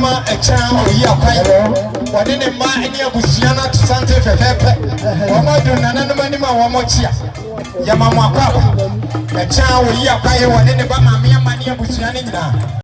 ma a child or ya quite. What in a man in your Busiana to Santa Fe? One more do none of money, one more cheer. Yamama Papa. A child or ya quite one in the Bama, me and money of Busiana.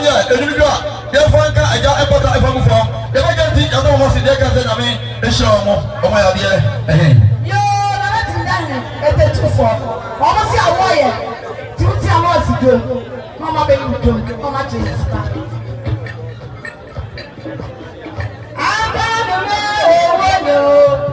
Onya, Enuga, Yafanka, I got a butter if I'm from. If I can teach, I don't want to see the guys that I mean, the show. Oh, my dear. Yo, let's get it too far. Almost a wire. Two times ago. Mama, baby, Mama, Jesus. I'm going to know.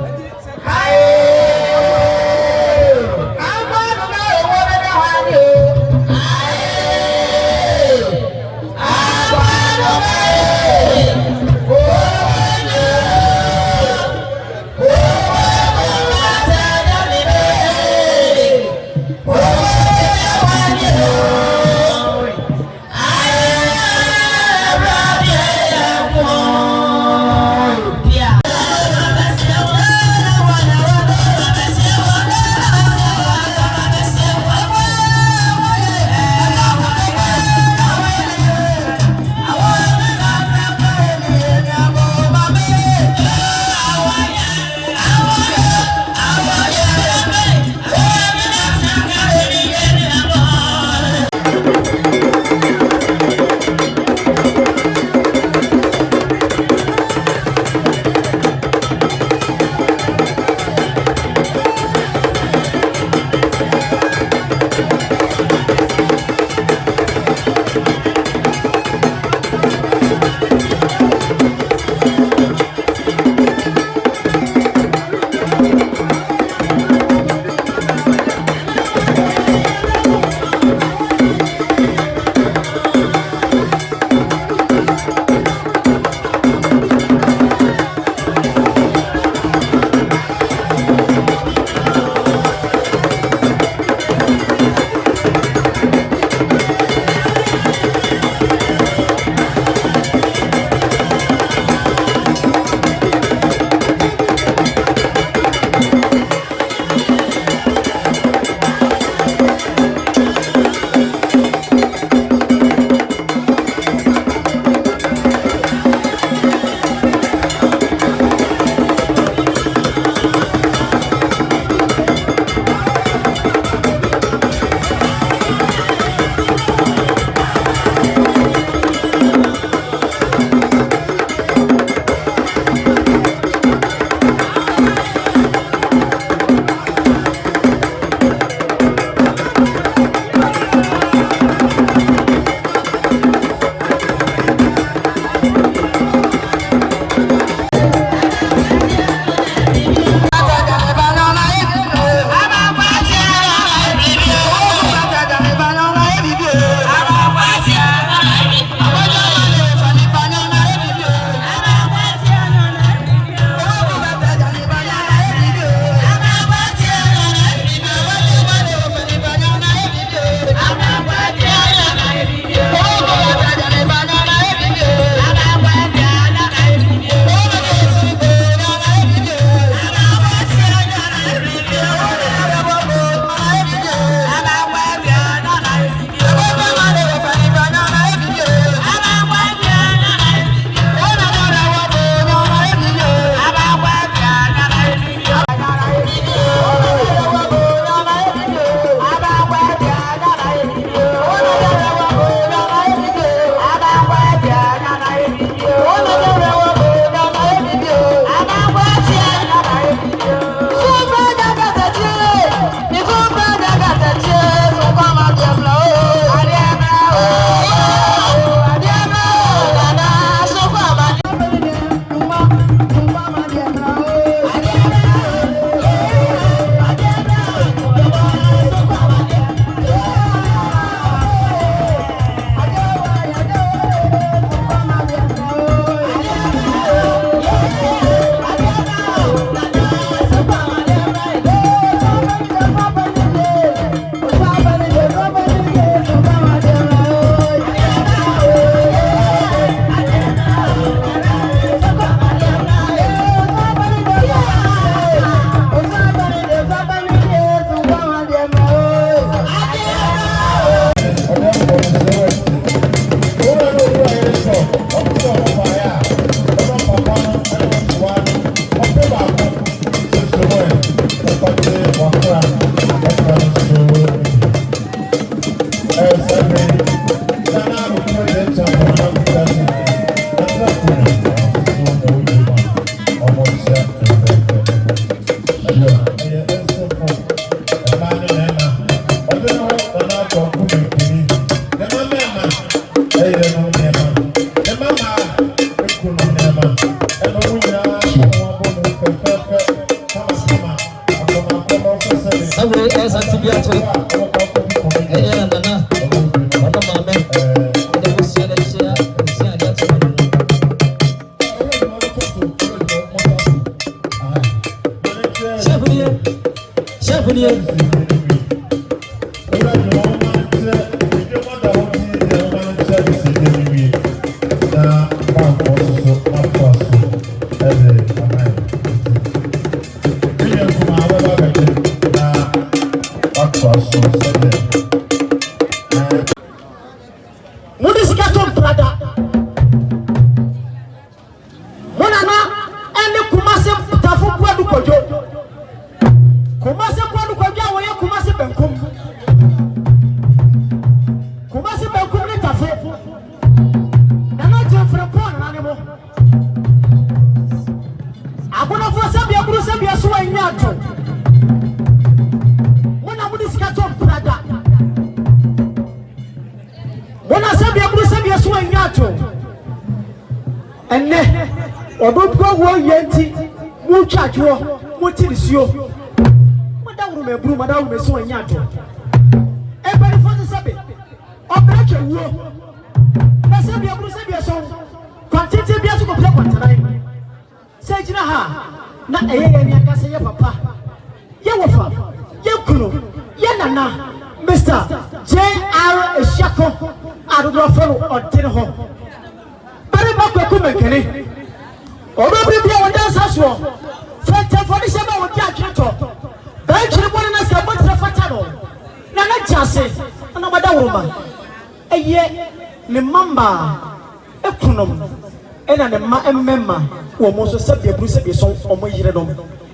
Womoso sabia bruce be so omo yire dom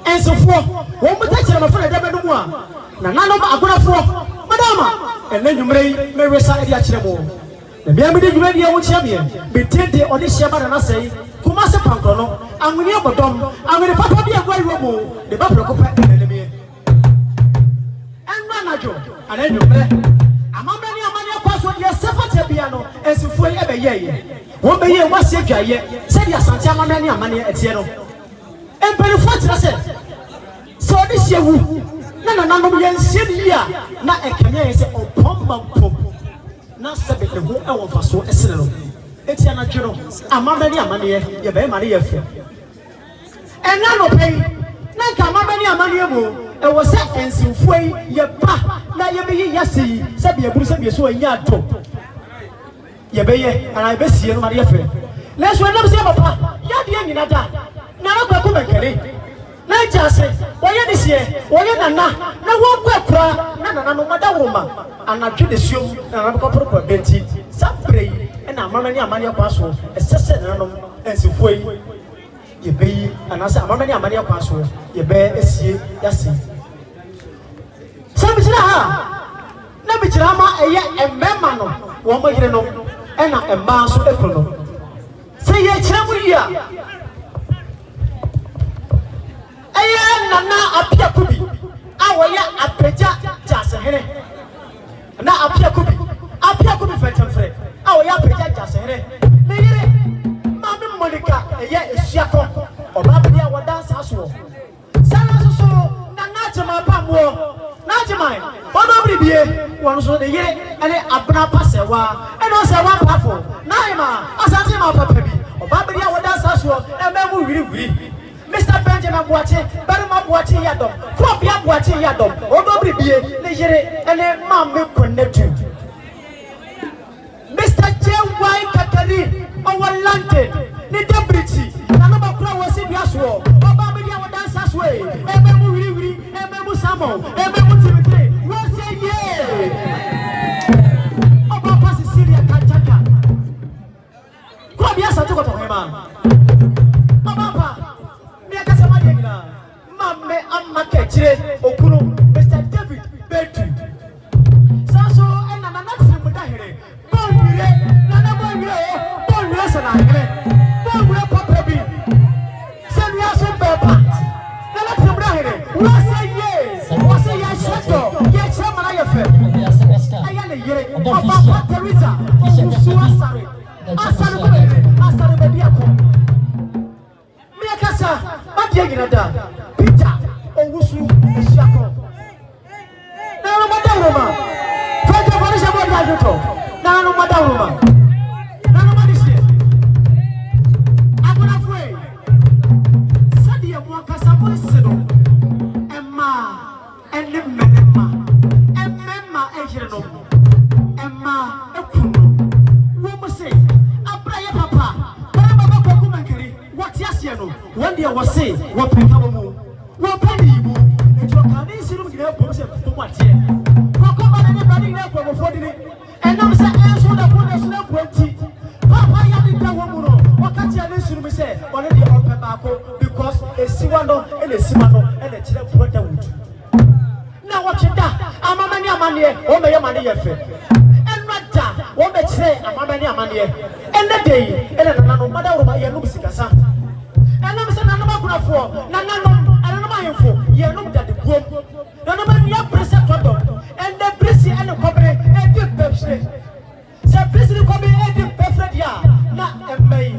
ensofo wo mo ta kire mafo na da bedu mu a na nanom agorafo madama enne nwumre me wesa e dia kire mo na bia me de nwumre dia wo kire me be tede ode hia ba na sei kuma se pankro no anwini obodom anwini papa bia gwa iwo mo de ba proko pa enne me enwa najo ana nwumre amambe ni amani akwaso dia sefate bia no ensofo e be ye wọ́n bẹ yẹ wọ́n ṣe dwa yẹ sẹ́ni asante amamẹ́ ní amani ẹ̀tiẹ́ no mpẹ̀lẹ́fọ́ kyerẹ́ sẹ́ sẹ́ ọdí ṣe wu na nananom yẹn ṣe ni yíya na ẹ̀kẹ́nyẹ́ yẹn sẹ́ ọ̀pọ̀npọ̀npọ̀n na sẹ́bi ẹ̀hu ẹ̀wọ̀n faso ẹ̀sìn no eti anadwo no amamẹ́ ní amani yẹ bẹ́ẹ̀ ma ni yẹ fẹ́ ẹ̀nà nọpẹ́ yìí na nka amamẹ́ ní amani yẹ mu ẹ̀wọ̀ sẹ́ ẹ̀nsìnfọ́ yìí yẹ ba na yẹ bẹ yẹ yẹ sẹ́ yìí sẹ́bi ẹ̀bùrú sẹ́bi ẹ̀sọ́ ẹ̀yẹ àdó yebeye ana besie no mari efe leso enam se papa ya de nyina da na rakwa ko benkele na jase oye de sie oye nana na wo kwa kura na nana no mada woma ana twe de siom na na ko pro benti sabrei na amamani amani akwa so esese nana no ensifoi yebeye ana se amamani amani akwa so yebe esie yase sabijira ha na bijira ma eye emmema no wo mo yire no ena emma so ekrono se ye kyeremu ya eye nana apia kubi awoye apeja jasehene na apia kubi fetemfre awoye apeja jasehene ne yire mame monika eye esuako oba bia wadansa so sana so nana jema pamwo na jemai odo bribie won so de yire ene abna pasewa eno se wa pafo na ima asante ma papa bi oba bia wadansa so ememu wiri Mr. Benjamin Boache Barima Boache yadom Kwabia Boache yadom odo bribie ne yire ene mame connect Mr. J.Y. Kakari our London ne debriti na no bakura wose bia so oba bia wadansa so ememu wiri ememu samo ememu timite wose ye oba pasi Syria kachaka Kwabia satu ko to hema oba Mame amake chire okunu Mr. David Betu Saso ena na nafi mudahere bonwire na bonwire sana here bonwire papa bi senu aso beba na nafi mudahere wase ye shato ye chama na ye fe aya le yire oba Teresa osuwa sare baby ako. Me akasa, ma dia ginada. Peter, owusu esiako. Na no madawoma. Fete for the board ajuto. Na no madawoma. Na no madisi. Abuna fue. Sadi emu akasa mo sedo. Emma, enne menema. Emma ejireno. Emma ekunu. Wo mo say, abraye papa. Bara baba kwaku mankiri. What yasia no. One day was say, what peka mo. What penny you. Ejo kan ni siru gina bo se to watie. Kwako ba na ba ni na kwa mo fodi ni. Enam say enso da bo na so na kwenti. Papa ya di da wo mu no. Wakati ya ni siru mi say, one day o pe ba ko because esiwa no e na esiwa no e na kire brother wood. Na wachida amama ni amane o me ye mane ye fe. Enrada wo me kire amama ni amane. Enne dey e na nanu madawro ye no bisikasa. Enam say nanu makunafo nanu info ye no that the group na no man ya press todo and the press and the cobre and the pepsi say press the cobre and the perfect ya na emai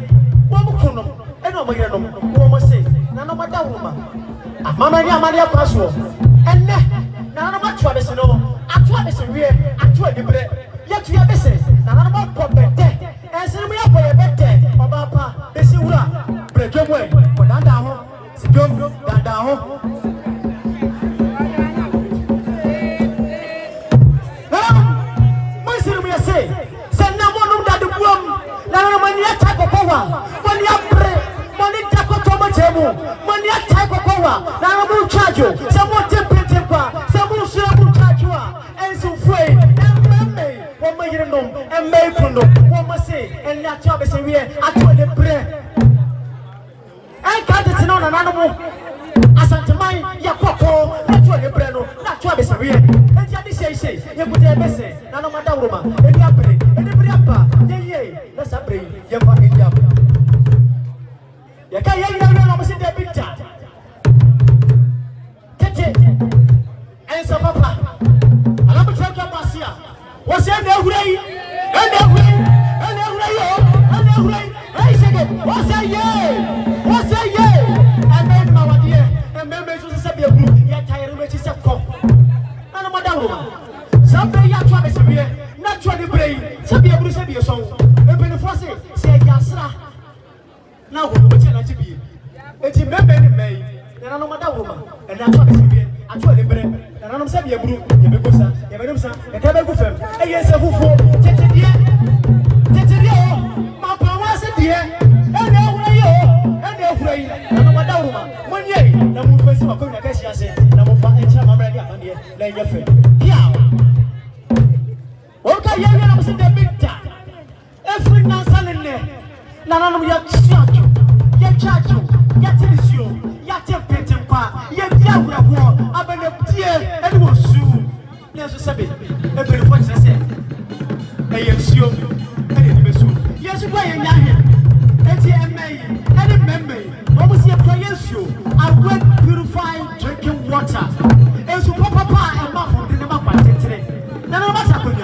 wo mu kuno e no magire no wo mo say na no mada wo ma mama ni amade apaso enne na no ma twa bese no atwa bese wie atwa de bre ye tu ya bese na no ma po bete en se mu ya po ye bete oba pa bese wura bre dwemwe ko danda ho Sidom dada ho. Monsieur me say, say na mo no dada buom. Na no mani ata kokowa. Mani apre, mani tako tomo chemu. Mani ata kokowa. Na no mo charge. Say mo tempete kwa. Say mo so mo charge wa. Enso fue. Emme, wo ma yire nom. Emme kuno. Wo ma say, en na to be say we ato de bre. I can't tell no nanomo. Asante mai ya koko na to de breno na to be serious. And ya this say you put a message na no mada roma. Eni apre, eni bre apa. Ye let's apre. Ye fa eni apa. Ya ka ye na no mo se de picture. Tete. Ensa papa. Ala mo twa pasia. Wo se na ehurei. Ena ehurei. Ena ehurei yo. Ena ehurei. Hey shege. Wo se ye. What's that? Yeah, I made my idea. And members of the Sabia, yet tired of yourself. And I'm a somebody you try to say, not try to brain, Sabia Bruce, song. Open the force, say Yasra. Now, what you like to be? It's a member in May, and I'm a woman, and I'm trying to be. I try to bring, and I'm Sabia Blue, Yabusa, Yabusa, and Tabakufem. And yes, a fool, Tetia, my power said, dear. Na madawuma monye na mu fesi makon na kashi ase na mu fa encha mamra dia mande na yefe ya o ka ye na mu se de bita every nansanene na nanu ya tsacho ya chacho ya tilisio ya tempete kwa ya dia wurawo abene tie ene wo su na so sebe e be fo tse e ye sio e ni be su yesu kwa ye nya eti emei ene memei almost a prayer show. I went purified drinking water. And so, Papa, and Mama, the number by today. None of us are good.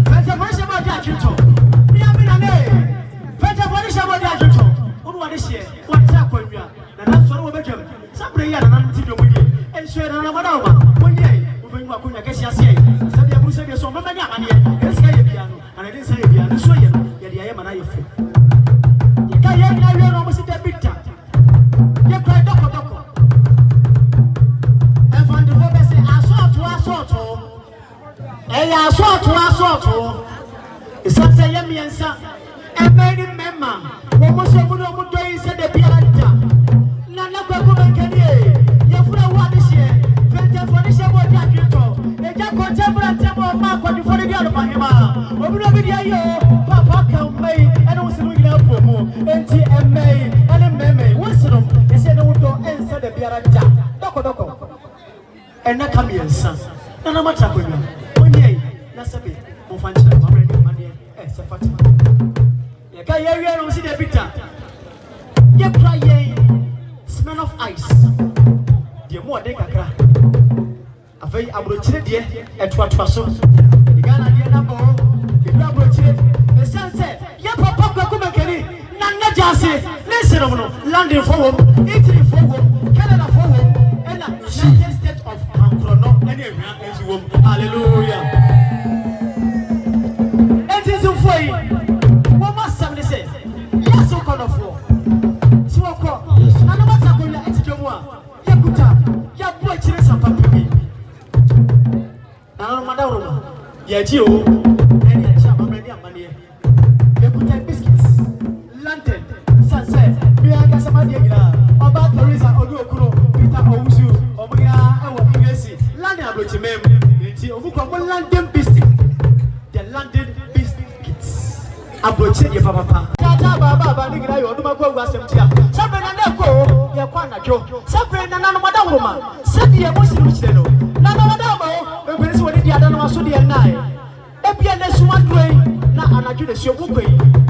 Federation about that, you talk. We have been a name. Federation about that, you talk. What is here? What's up with you? And that's what we're making. Somebody had an antidote with you. And so, I'm not 1 year. When you are going to get your say, Sabia Bruce, so many money. Let's get a piano. And I didn't say piano. So, yeah, I am an eye. You can't hear almost a big time. You cry doko. And from the voice say, assault. Hey, assault. It's not say yemi ensa. And many member. Almost everyone doing said the pianta. Nana Babu Kanye. You feel what this year. Venture for the show of Jackito. They just contemporary temple mark what you for the girl of Mahima. Open up video. Papa can make and also looking out for more. NTMA and Meme. What's them? They said they would go answer the pianta. Doko. And not come here, son. Nana Matabuya. 1 year. That's a bit. Mofancha. Money. Fatima. You can't hear you see the picture. You cry, smell of ice. The more they can cry. A very abroad dear at what was so. The Ghana, the number, the sunset. Ya papa, Kumakari, Nana. Fiancé, listen, London for Italy for Canada for and the United States of Anchrono, and hallelujah. And it's a way. What must somebody say? Yes, so kind of war. So, I know what's happening at Jomwa. Yakuta, Yabu, Chris, and Papi. Now, Madame, Yajio, and Yachama, money. Yakuta biscuits, London, Sunset, Bianca Samadia, about Teresa, Oduokuro, Peter Owusu, Omega, our English, London, Abrochimem, London biscuits, the London biscuits. Abrochim, your papa. Baba, Nigga, you know, go was some tea. Sabrina, go, your Quana Joe, Sabrina, none of Madame Woman, said the emotion which they know. None of Madame, when it's what the other was so dear night. Epian, the Suman way, not an adjudice, your book,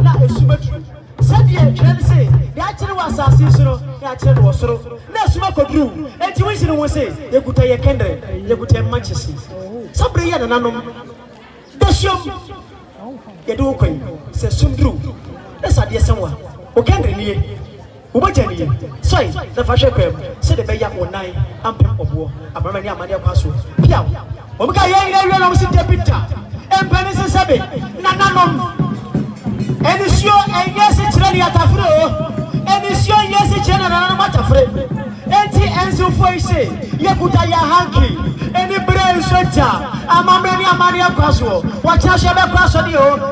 not a symmetry. Said the trend say, the actual was a seasonal, the actual was so. No smoke or drew, and tuition will say, you could take a candle, you could take Manchester. Sabrina, and Anum, the show, you do, says some drew. That's a dear someone. O can't really. Ubajani, sorry, the fashion crib, said the Bayak one night, ample of war, a Mamania Madia Passo. Piao, Omega, you know, sit there, Peter, and Pennis and Sabi, Nananum. And it's your, and yes, it's ready at a fro, and it's your, yes, it's general matter frame. And he answer for you say, Yakutaya hanky, and the brain sweater. I'm a Maria Passo. Watch out, Shabba Passo,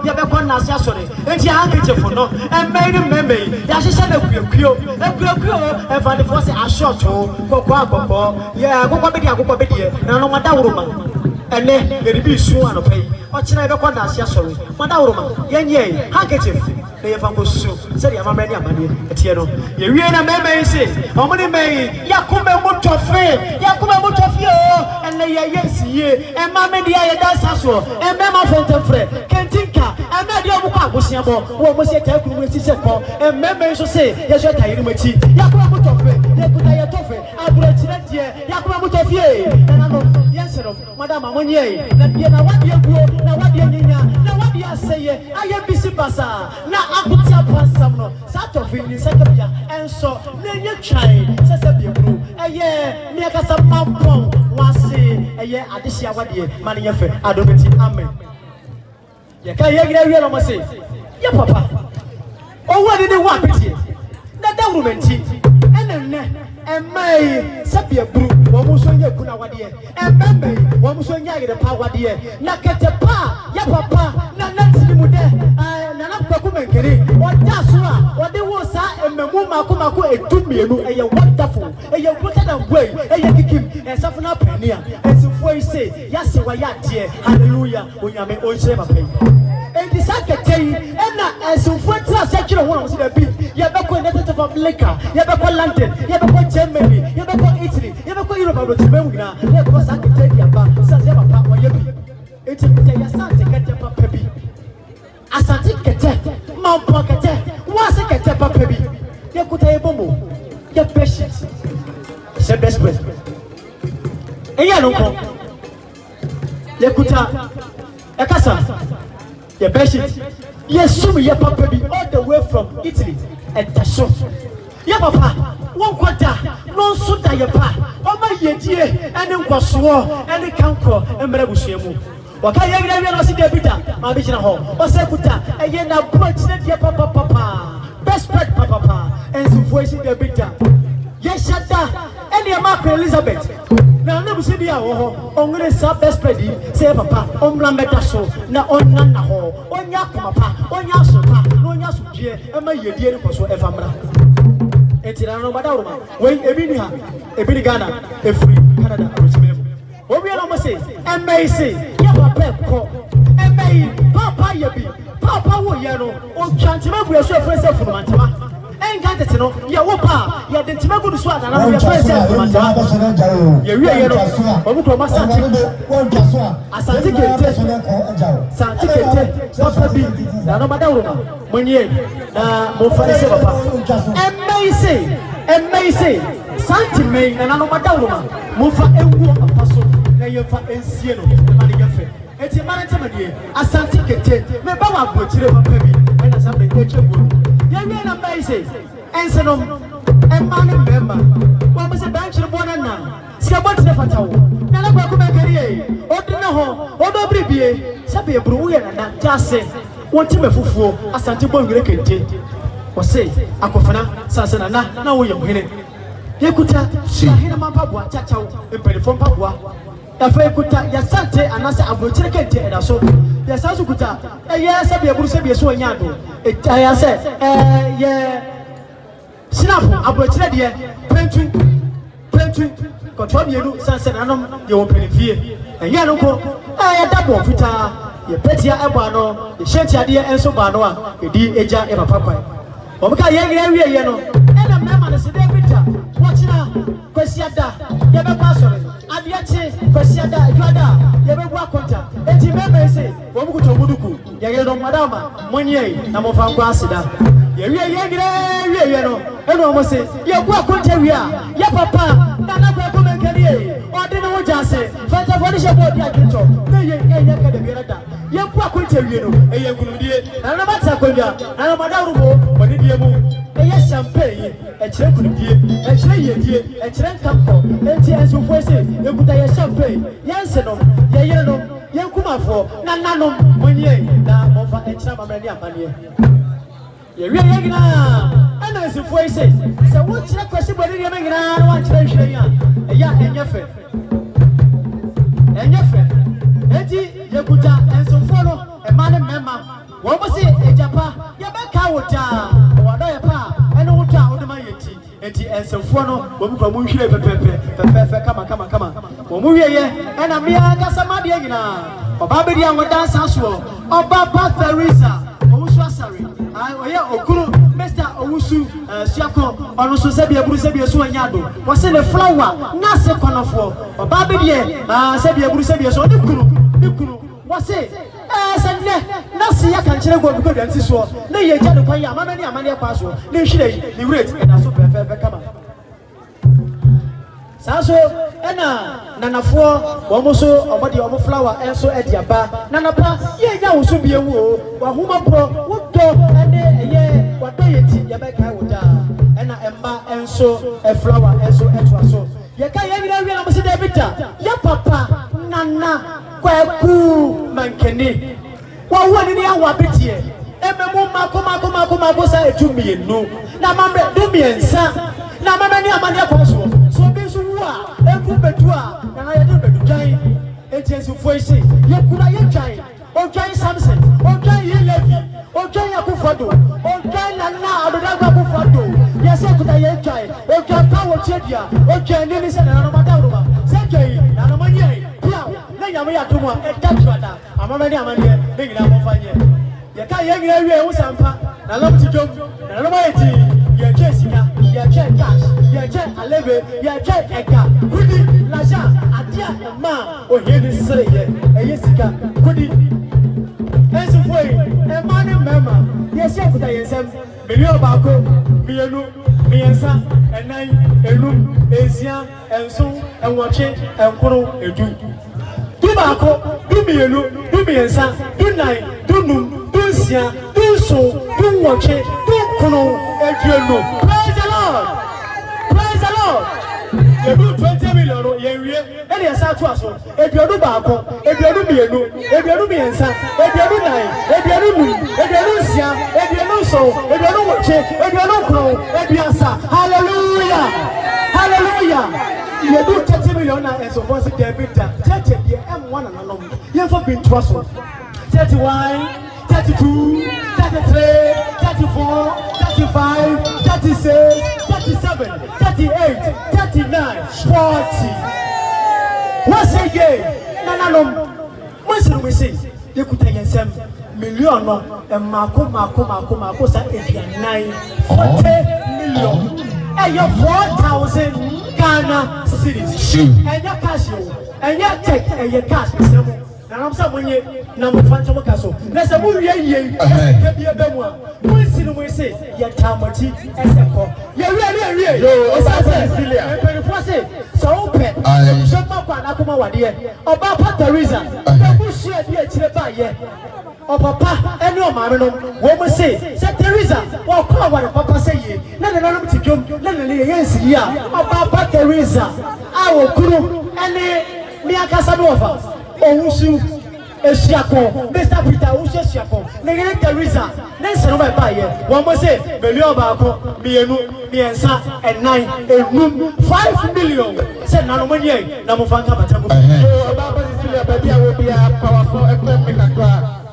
Yabakona Sassori, and she handkerchief for no, and made him member. That's a son of your crew, and for the first a short hole, Coco, yeah, go Baby, no matter woman. And then there be soon of pay. What's never Quana Sassori, Madame, Yay, handkerchief. They have a soup, said Yamania Mani, Etiano. You really remember, say, how many may Yakuma Mutofe, Yakuma Mutofio, and the yes, ye, and Mamma Dia Dasso, and Mamma Fontaine, Kentinka, and Nadia Busiamo, what was it take with his and members to say, yes, I tell you, Yakuma Mutofe, Yakuna Tofe, I brought it here, Yakuma Mutofie, and I know, yes, Madame Amonier, that you know what you go, now what you now what you say, I am busy Bassa, now. Abutia Passamno, Satovini, Sakabia, and so, then you try, Sasabia Blue, a year, Niakasa Mampong, Wasi, a year, Adisia Wadi, Maniafe, Adobiti, Amen. Yakaya, must say, Ya papa. Oh, what did they want with you? That woman, and then, and May, Sabia Blue, Wamusonia Kunawadi, and Bambi, Wamusonia, the power dear, Nakata, Ya papa, Nancy Mude. What that's what they was and Mamma Kumako, a 2 million, a wonderful, a wonderful way, a Yakim, and Safana Penia, and so for you say, yes, why, dear, hallelujah, when you may all share a pay. And the secretary, and as so for section one was the beat, you have a connected from Liquor, you have a London, you have a Germany, you have a Italy, you have a Europe, you have a secretary about Sazema Papa Yabi. It's a Asante get your baby. Asante get Mount Pocket, was a get a baby. You could have a bomb, your patience. Say best way. And you know, you could have a casa, your patience. Yes, so your papa be all the way from Italy and Tasso. Your papa, one quarter, no suit your pa, oh my dear, and then was swore and the council and Rebushimu. What can you never see the Peter, my vision home, or Sekuta, and yet now put your papa, best friend papa, and so voicing the Peter. Yes, shut down, and your Mark Elizabeth. Now, never see the hour, only sub best friend, say papa, on Lametaso, now on Nanaho, on Yakuma, on Yasupa, no Yasuji, and my dear whatsoever. It's in Madama, when a big Ghana, a free Canada, what we are say, and may say, Yapa, and may Papa Yabi, Papa Woyano, or Chantima, we are so friends of Mantama. And got it, no, Yawapa, you didn't make good swat, and I'm your friends of Mantama. You're really, or we must Asante, Papa B, Madama, when you and may say, Santi May, and Madama, Mufa and Apostle. You for Enciano, Manigafe. It's a man, Asante, me Baba, but you baby, and as I'm the nature wood. yɛwie na mba yi sɛ ɛnsenom ɛma ne mmarima wɔn sɛ dankye bɔ ne nam sika bɔ tene fata wo na ne kɔkɔ bɛkari yɛ ɔde ne ho ɔbɛbiri bie sɛ bɛ eburu woyɛ nana gyaase wɔn ti mɛ fufuo asante bɔ nwere kente wɔse akɔfana sanse nana na woyɛ muhene yɛkuta ahene ma mpaboa kyakyaw mpanimfoɔ mpaboa afei kuta yɛsante anasɛ aburokyire kente ɛda so yɛsan so kuta ɛyɛ sɛ bɛ eburu sɛ bɛ so ɔnya ado ɛyɛ sɛ yɛ snap aburokyire deɛ pentu kɔtɔ mienu sanse nanom yɛ wɔ mpanimfie ɛyɛ no nko ɛyɛ dabɔ fitaa yɛ pɛtia ɛbɔ ano yɛ hyɛnti adeɛ ɛnso bɔ ano a yɛdi egya ɛba pakwan wɔn ka yɛn nyinaa wie yɛ no ɛna mmarima no sɛ dɛ bi ta wɔkyena kwasiada yɛbɛkɔ asɔre adeɛ kye kwasiada adwada yɛbɛgu akonta eti mmarima yi sɛ wɔn kuta wɔn duku yɛyɛ no madama mɔnyɛ na mɔfa nkɔ aseda yɛwie yɛn nyinaa wie yɛ no ɛna wɔn sɛ yɛgu akonta wie a yɛ papa na anakɔ ɛkɔ mɛnkari yɛ ɔde ne ho gya ase fɛntɛfɔ ne hyɛ bɔ ɔdi adwintɔ ne yɛ ɛyɛ kɛdɛ bi yɛrɛ da yɛgu akonta wie no ɛyɛ nkunudie na anam ate akonnwa na anam adawo mo wɔde die mu ɛyɛ champagne ɛkyerɛ nkunudie ɛkyerɛ yɛdie ɛkyerɛ nkampɔ eti ɛnsofo ese ekuta yɛ champagne yɛnse nom yɛyere nom yɛnkumafoɔ na nanom mɔnyɛ na mɔfa ɛkyerɛ mamrɛ ne amaneɛ yɛwie yɛ nyinaa ɛna nsifo ese sɛ wokyerɛ kwasi bɔde deɛ nyinaa na wankyerɛ nhwɛ a ɛyɛ ɛnyɛ fɛ eti yɛkuta nsofo no ɛma ne mɛma wɔn mo se egyapa yɛbɛka wo taa wɔdɔ yɛ pa ɛne wo tɔ a wode ma yɛ ti eti nsofo no wɔn kɔ mo nhwire pɛpɛpɛ kama wɔn mo wie yɛ ɛna mmea kasa ma deɛ nyinaa ɔbaa bɛdi a wɔdansa soɔ ɔbaa pa Teresa owusu asare ɔyɛ okuru Mr. owusu suakɔ ɔno so sɛbi eburu sɛbi esu anya do wɔse ne flower na se kɔnɔfoɔ ɔbaa bɛdi yɛ sɛbi eburu sɛbi esu ɔde kunu wɔse sɛ nnɛ na se yɛ kankyerɛ gu obi kɔdua nti soɔ na yɛ gya ne kwan yɛ amama ne amaneɛ kɔ asoɔ ne nhwire yi ne rate ɛda so fɛfɛɛfɛ kama saa so ɛna nanafoɔ wɔn so ɔmo de ɔmo flower ɛnso ɛde aba nanapa yɛ nya wo so bie wu o wahoma borɔ wodɔ ɛne ɛyɛ wadɔ yɛ ti yɛbɛka wo daa ɛna ɛmma ɛnso ɛflower ɛnso ɛtoa so yɛka yɛ nyina wie na mo si dɛ bi ta yɛ papa nana kwaku mankeni wɔwɔ ne ne awo abeteɛ ɛmɛmu mako sa etu mmienu na mamrɛ du mmiɛnsa na mama ne amaneɛ kɔ soɔ so bi nso wu a eku bedu a na yɛde bedu dwan etiensifo ese yɛkura yɛdwan odwan Samson odwan Levi odwan Yakufado odwan Nana Adodagba Akufado yɛsɛ kuta yɛdwan odwan Pawo Tiedia odwan nini sɛ na mama dawroma sɛ dwan na mama nyɛ pia na nyame yɛ atom a ɛda twada amama ne amaneɛ ne nyina mɔfa nyɛ yɛka yɛ nyina wie wo sampa na lɔm ti dwom na lɔm ayɛ ti yɛtwɛ sika yɛtwɛ cash yɛtwɛ alebe yɛtwɛ ɛga kudi laja adeɛ ɛma ohie ne sere yɛ ɛyɛ sika kudi ɛnsifo yi ɛma ne mmarima yɛhyɛ akuta yɛn nsɛm miliɔn baako mmienu mmiɛnsa ɛnan enum esia ɛnson ɛnwɔtwe ɛnkoro edu du baako du mmienu du mmiɛnsa du nan du num du nsia du nson du nwɔtwe du nkono eduonu. Praise the Lord. Edu 20 million yenwie ene yesa to aso eduonu baako eduonu mienu eduonu miensa eduonu nine eduonu num eduonu nsia eduonu nson eduonu nwɔtwe eduonu nkron eduasa hallelujah yedu 30 million na esofo se David da 30 ye m1 nanom yemfa bintu aso 31 32 33 34 35 36 37 38 39 40 once again nananom we say you could take some million and mako sa edianan 40 million and your 4,000 Ghana cities and your cash and your tech and your cash na I'm saying when you number fantasy kaso na say we ye ke bia be mu a we see no we say ya tamati eseko ye o sa say e for say so pe so ma kwa na kuma wade e oba pa Teresa e bu su e di e kire ba ye o papa ene o maame no wo mo se Teresa wo kwa wa papa say ye na na no tidwom na na le yensi ya o papa Teresa a wo kuru ene mi akasa do ofa ohunsu esiako Mr. Peter ohunsu esiako na ye Teresa na se no ba ye wo mo se beli oba ko mienu miensa enan enum 5 million se na no mo nye na mo fanka batamu o baba Cecilia ba dia wo bia powerful FM me kakra.